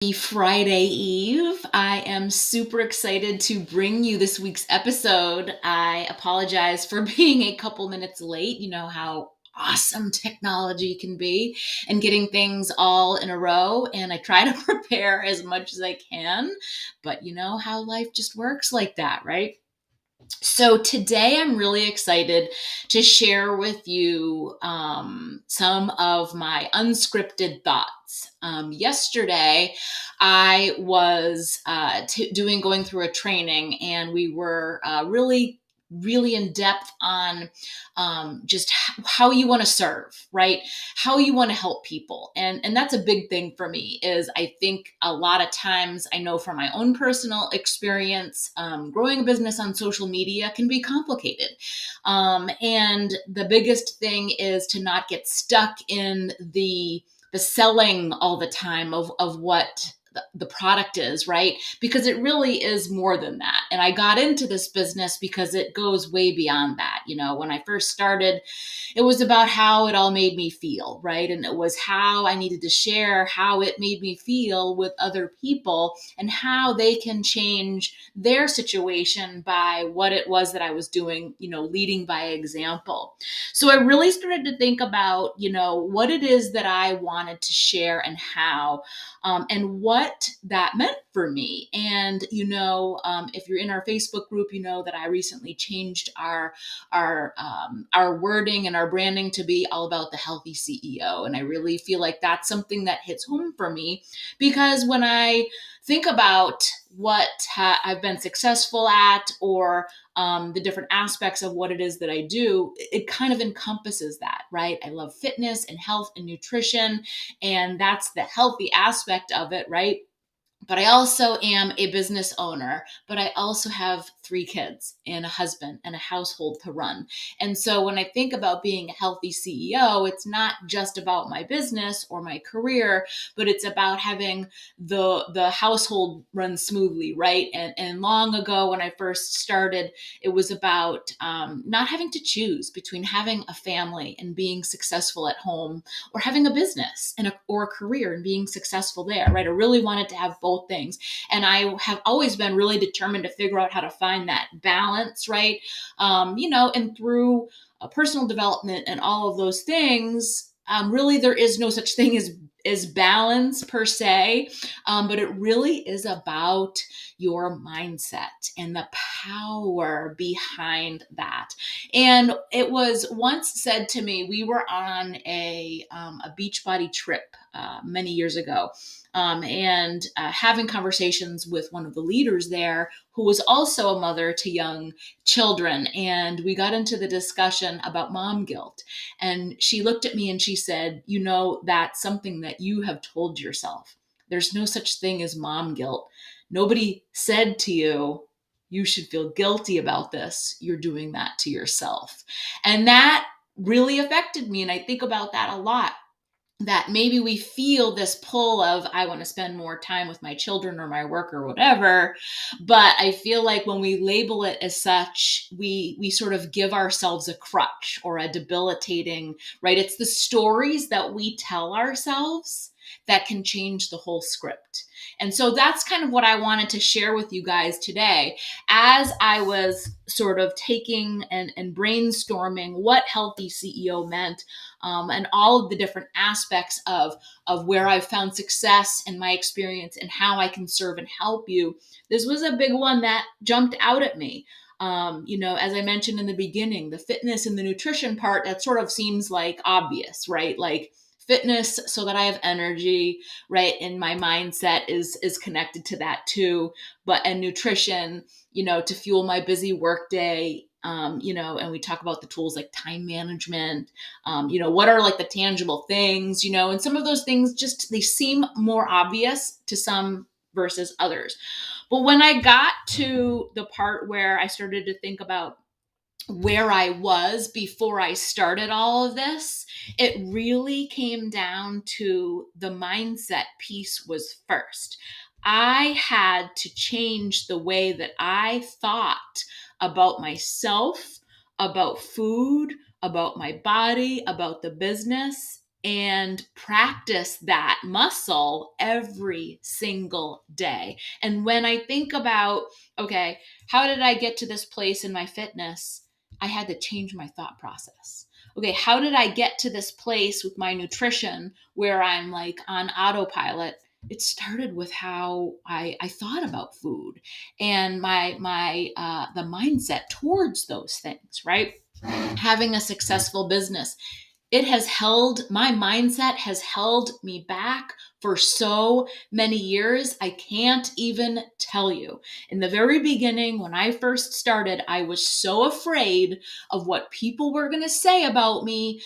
Happy Friday Eve. I am super excited to bring you this week's episode. I apologize for being a couple minutes late. You know how awesome technology can be and getting things all in a row. And I try to prepare as much as I can, but you know how life just works like that, right? So today I'm really excited to share with you some of my unscripted thoughts. Yesterday, I was going through a training, and we were really in depth on just how you want to serve, right? How you want to help people, and that's a big thing for me. Is I think a lot of times, I know from my own personal experience, growing a business on social media can be complicated, and the biggest thing is to not get stuck in the selling all the time of what the product is, right? Because it really is more than that. And I got into this business because it goes way beyond that. You know, when I first started, it was about how it all made me feel, right? And it was how I needed to share how it made me feel with other people and how they can change their situation by what it was that I was doing, leading by example. So I really started to think about, what it is that I wanted to share and how, and what that meant for me. And, if you're in our Facebook group, you know that I recently changed our wording and our branding to be all about the healthy CEO. And I really feel like that's something that hits home for me, because when I think about what I've been successful at, or the different aspects of what it is that I do, it kind of encompasses that, right? I love fitness and health and nutrition, and that's the healthy aspect of it, right? But I also am a business owner, but I also have 3 kids and a husband and a household to run. And so when I think about being a healthy CEO, it's not just about my business or my career, but it's about having the household run smoothly, right? And long ago, when I first started, it was about not having to choose between having a family and being successful at home, or having a business or a career and being successful there, right? I really wanted to have both things. And I have always been really determined to figure out how to find that balance, right? And through personal development and all of those things, really there is no such thing as balance per se, but it really is about your mindset and the power behind that. And it was once said to me, we were on a Beachbody trip many years ago, and having conversations with one of the leaders there, who was also a mother to young children. And we got into the discussion about mom guilt. And she looked at me and she said, that's something that you have told yourself. There's no such thing as mom guilt. Nobody said to you, you should feel guilty about this. You're doing that to yourself. And that really affected me. And I think about that a lot, that maybe we feel this pull of, I want to spend more time with my children or my work or whatever. But I feel like when we label it as such, we sort of give ourselves a crutch or a debilitating, right? It's the stories that we tell ourselves that can change the whole script. And so that's kind of what I wanted to share with you guys today, as I was sort of taking and brainstorming what healthy CEO meant, and all of the different aspects of where I've found success in my experience and how I can serve and help you. This was a big one that jumped out at me. As I mentioned in the beginning, the fitness and the nutrition part, that sort of seems like obvious, right? Like fitness so that I have energy, right? And my mindset is connected to that too. And nutrition, to fuel my busy workday. And we talk about the tools like time management, what are like the tangible things, and some of those things they seem more obvious to some versus others. But when I got to the part where I started to think about where I was before I started all of this, it really came down to the mindset piece was first. I had to change the way that I thought about myself, about food, about my body, about the business. and practice that muscle every single day. And when I think about, okay, how did I get to this place in my fitness? I had to change my thought process. Okay, how did I get to this place with my nutrition where I'm like on autopilot? It started with how I thought about food and my the mindset towards those things, right? Having a successful business, it has held, my mindset has held me back for so many years. I can't even tell you. In the very beginning, when I first started, I was so afraid of what people were going to say about me,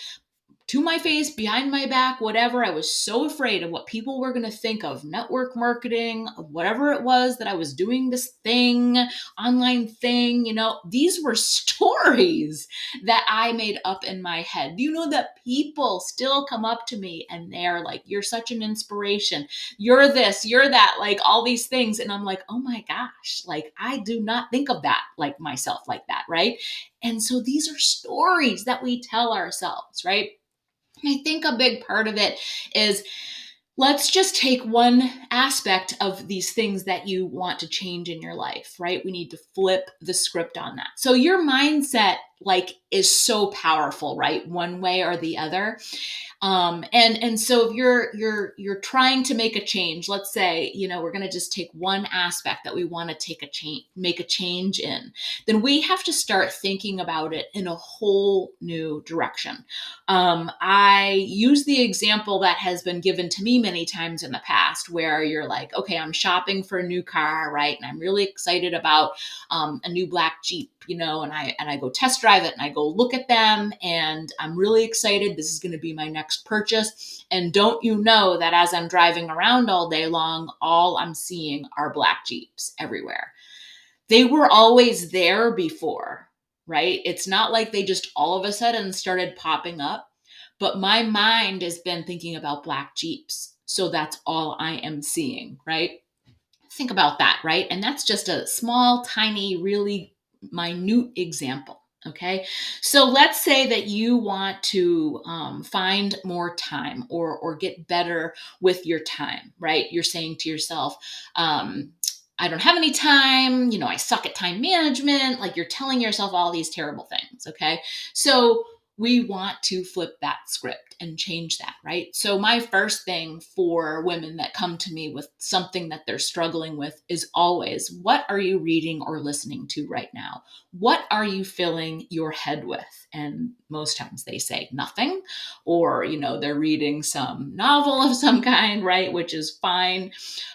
to my face, behind my back, whatever. I was so afraid of what people were going to think of network marketing, of whatever it was that I was doing, this thing, online thing. These were stories that I made up in my head. Do you know that people still come up to me and they're like, you're such an inspiration. You're this, you're that, like all these things. And I'm like, oh my gosh, like I do not think of that like myself like that, right? And so these are stories that we tell ourselves, right? I think a big part of it is, let's just take one aspect of these things that you want to change in your life, right? We need to flip the script on that. So your mindset like is so powerful, right? One way or the other. And so if you're trying to make a change, let's say, we're going to just take one aspect that we want to make a change in, then we have to start thinking about it in a whole new direction. I use the example that has been given to me many times in the past, where you're like, okay, I'm shopping for a new car, right? And I'm really excited about a new black Jeep, and I go test drive it and I go look at them and I'm really excited. This is going to be my next purchase. And don't you know that as I'm driving around all day long, all I'm seeing are black Jeeps everywhere. They were always there before, right? It's not like they just all of a sudden started popping up, but my mind has been thinking about black Jeeps. So that's all I am seeing, right? Think about that, right? And that's just a small, tiny, really minute example. Okay. So let's say that you want to find more time or get better with your time, right? You're saying to yourself, I don't have any time. I suck at time management. Like you're telling yourself all these terrible things. Okay. So we want to flip that script and change that, right? So my first thing for women that come to me with something that they're struggling with is always, what are you reading or listening to right now? What are you filling your head with? And most times they say nothing, or, they're reading some novel of some kind, right? Which is fine.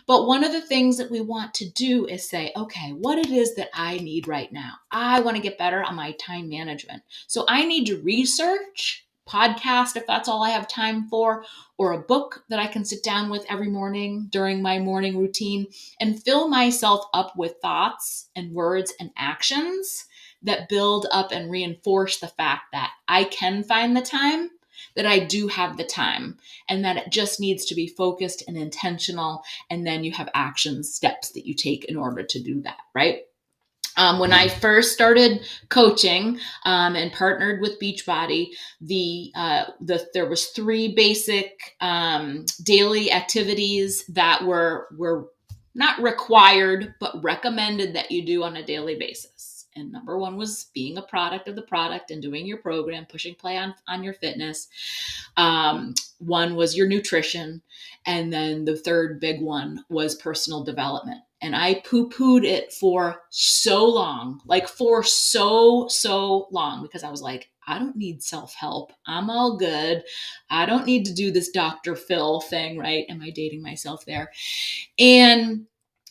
But one of the things that we want to do is say, okay, what it is that I need right now. I want to get better on my time management. So I need to research, podcast if that's all I have time for, or a book that I can sit down with every morning during my morning routine and fill myself up with thoughts and words and actions that build up and reinforce the fact that I can find the time, that I do have the time, and that it just needs to be focused and intentional. And then you have action steps that you take in order to do that, right? When I first started coaching and partnered with Beachbody, there was three basic daily activities that were not required, but recommended that you do on a daily basis. And number one was being a product of the product and doing your program, pushing play on your fitness. One was your nutrition. And then the third big one was personal development. And I poo-pooed it for so long, so long, because I was like, I don't need self-help. I'm all good. I don't need to do this Dr. Phil thing, right? Am I dating myself there? And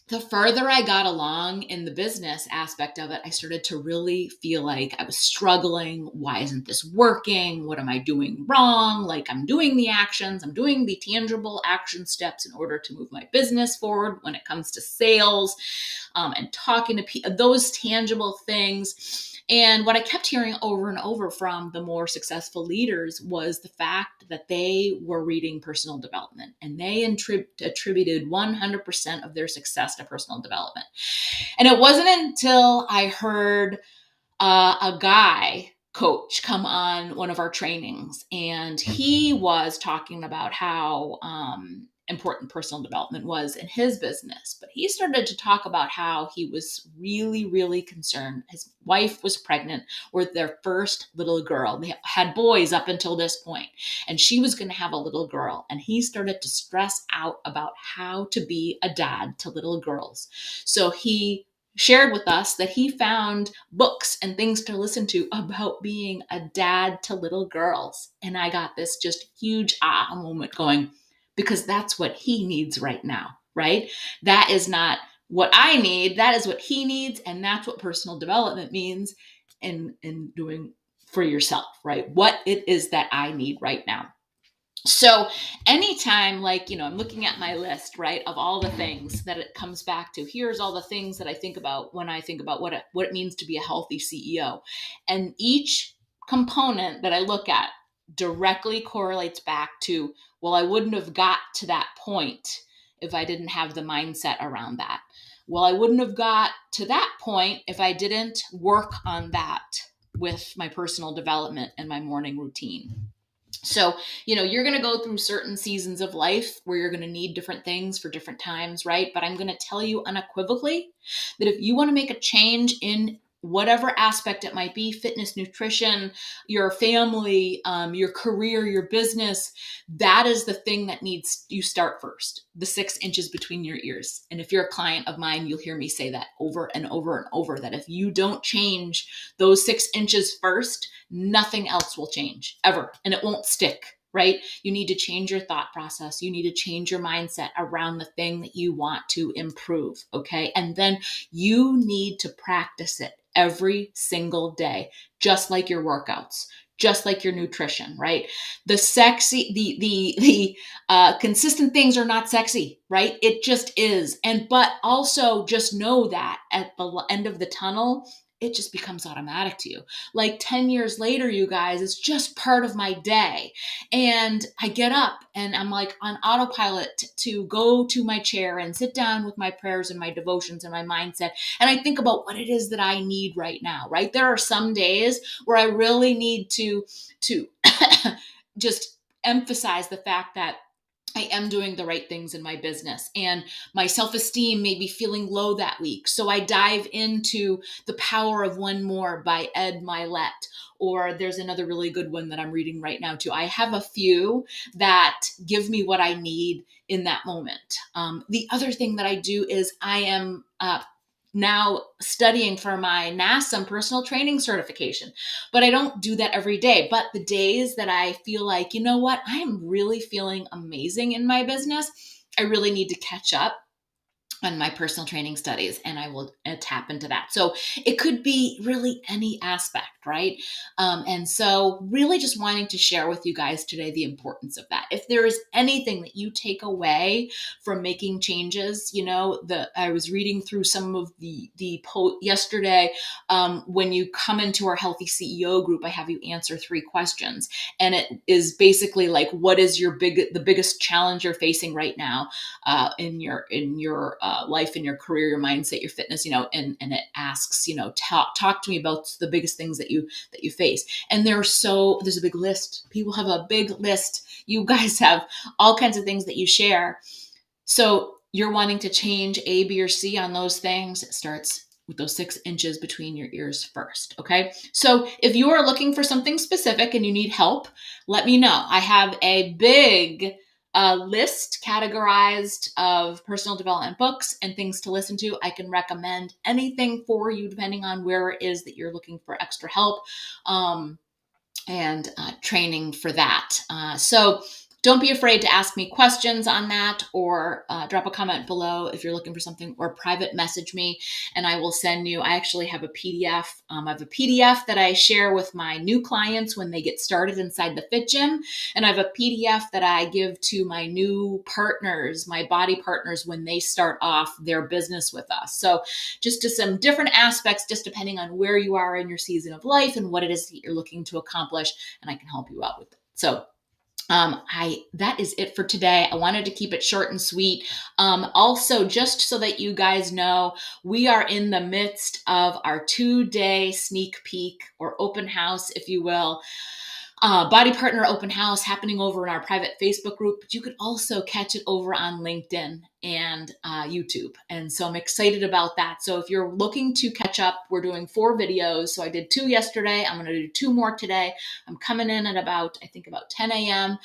the further I got along in the business aspect of it, I started to really feel like I was struggling. Why isn't this working? What am I doing wrong? Like I'm doing the actions, I'm doing the tangible action steps in order to move my business forward when it comes to sales and talking to people, those tangible things. And what I kept hearing over and over from the more successful leaders was the fact that they were reading personal development, and they attributed 100% of their success to personal development. And it wasn't until I heard a guy coach come on one of our trainings, and he was talking about how important personal development was in his business. But he started to talk about how he was really, really concerned. His wife was pregnant with their first little girl. They had boys up until this point, and she was going to have a little girl. And he started to stress out about how to be a dad to little girls. So he shared with us that he found books and things to listen to about being a dad to little girls. And I got this just huge aha moment going, because that's what he needs right now, right? That is not what I need. That is what he needs. And that's what personal development means in doing for yourself, right? What it is that I need right now. So anytime, like, I'm looking at my list, right, of all the things that it comes back to, here's all the things that I think about when I think about what it means to be a healthy CEO. And each component that I look at directly correlates back to, well, I wouldn't have got to that point if I didn't have the mindset around that. Well, I wouldn't have got to that point if I didn't work on that with my personal development and my morning routine. So, you're going to go through certain seasons of life where you're going to need different things for different times, right? But I'm going to tell you unequivocally that if you want to make a change in whatever aspect it might be, fitness, nutrition, your family, your career, your business, that is the thing that needs you start first, the 6 inches between your ears. And if you're a client of mine, you'll hear me say that over and over and over, that if you don't change those 6 inches first, nothing else will change ever, and it won't stick. Right? You need to change your thought process. You need to change your mindset around the thing that you want to improve. Okay. And then you need to practice it every single day, just like your workouts, just like your nutrition, right? The consistent things are not sexy, right? It just is. But also just know that at the end of the tunnel, it just becomes automatic to you. Like 10 years later, you guys, it's just part of my day. And I get up and I'm like on autopilot to go to my chair and sit down with my prayers and my devotions and my mindset. And I think about what it is that I need right now, right? There are some days where I really need to just emphasize the fact that I am doing the right things in my business, and my self-esteem may be feeling low that week. So I dive into The Power of One More by Ed Milet, or there's another really good one that I'm reading right now too. I have a few that give me what I need in that moment. The other thing that I do is I am now studying for my NASM personal training certification. But I don't do that every day. But the days that I feel like, you know what, I am really feeling amazing in my business, I really need to catch up on my personal training studies, and I will tap into that. So it could be really any aspect, right? And so really just wanting to share with you guys today the importance of that. If there is anything that you take away from making changes, I was reading through some of the post yesterday. When you come into our Healthy CEO group, I have you answer 3 questions, and it is basically like, what is the biggest challenge you're facing right now in your life, in your career, your mindset, your fitness, and it asks, talk to me about the biggest things that you face. And there's a big list. People have a big list. You guys have all kinds of things that you share. So you're wanting to change A, B, or C on those things. It starts with those 6 inches between your ears first. Okay. So if you are looking for something specific and you need help, let me know. I have a big list categorized of personal development books and things to listen to. I can recommend anything for you depending on where it is that you're looking for extra help and training for that. So don't be afraid to ask me questions on that, or drop a comment below if you're looking for something, or private message me and I will send you. I actually have a PDF. I have a PDF that I share with my new clients when they get started inside the Fit Gym. And I have a PDF that I give to my new partners, my body partners, when they start off their business with us. So just to some different aspects, just depending on where you are in your season of life and what it is that you're looking to accomplish, and I can help you out with it. So That is it for today. I wanted to keep it short and sweet. Also, just so that you guys know, we are in the midst of our 2-day sneak peek or open house, if you will. Body partner open house happening over in our private Facebook group, but you could also catch it over on LinkedIn and YouTube. And so I'm excited about that. So if you're looking to catch up, we're doing 4 videos. So I did 2 yesterday. I'm going to do 2 more today. I'm coming in at about 10 a.m.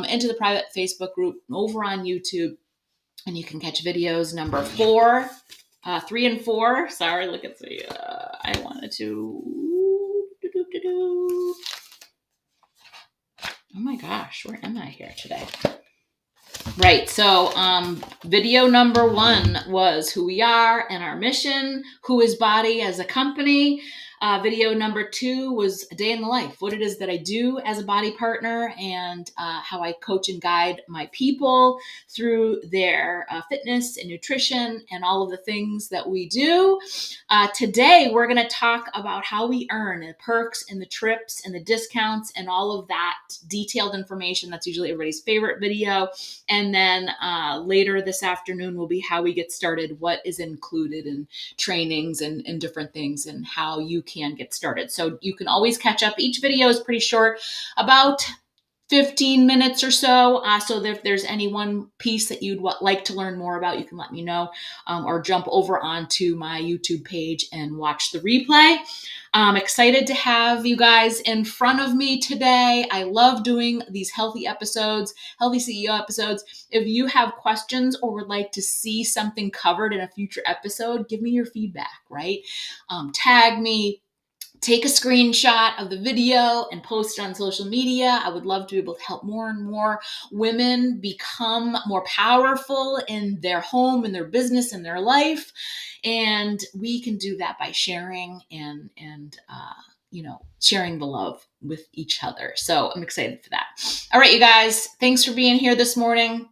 Into the private Facebook group over on YouTube. And you can catch videos number 4, 3 and 4. Sorry, look at the, I wanted to, oh my gosh, where am I here today? Right. So, video number 1 was who we are and our mission, who is Body as a company. Video number 2 was a day in the life, what it is that I do as a body partner, and how I coach and guide my people through their fitness and nutrition and all of the things that we do. Today, we're going to talk about how we earn the perks and the trips and the discounts and all of that detailed information. That's usually everybody's favorite video. And then later this afternoon will be how we get started, what is included in trainings and different things, and how you can get started. So you can always catch up. Each video is pretty short, about 15 minutes or so. So if there's any one piece that you'd like to learn more about, you can let me know, or jump over onto my YouTube page and watch the replay. I'm excited to have you guys in front of me today. I love doing these healthy episodes, healthy CEO episodes. If you have questions or would like to see something covered in a future episode, give me your feedback, right? Tag me. Take a screenshot of the video and post it on social media. I would love to be able to help more and more women become more powerful in their home, in their business, in their life. And we can do that by sharing and sharing the love with each other. So I'm excited for that. All right, you guys, thanks for being here this morning.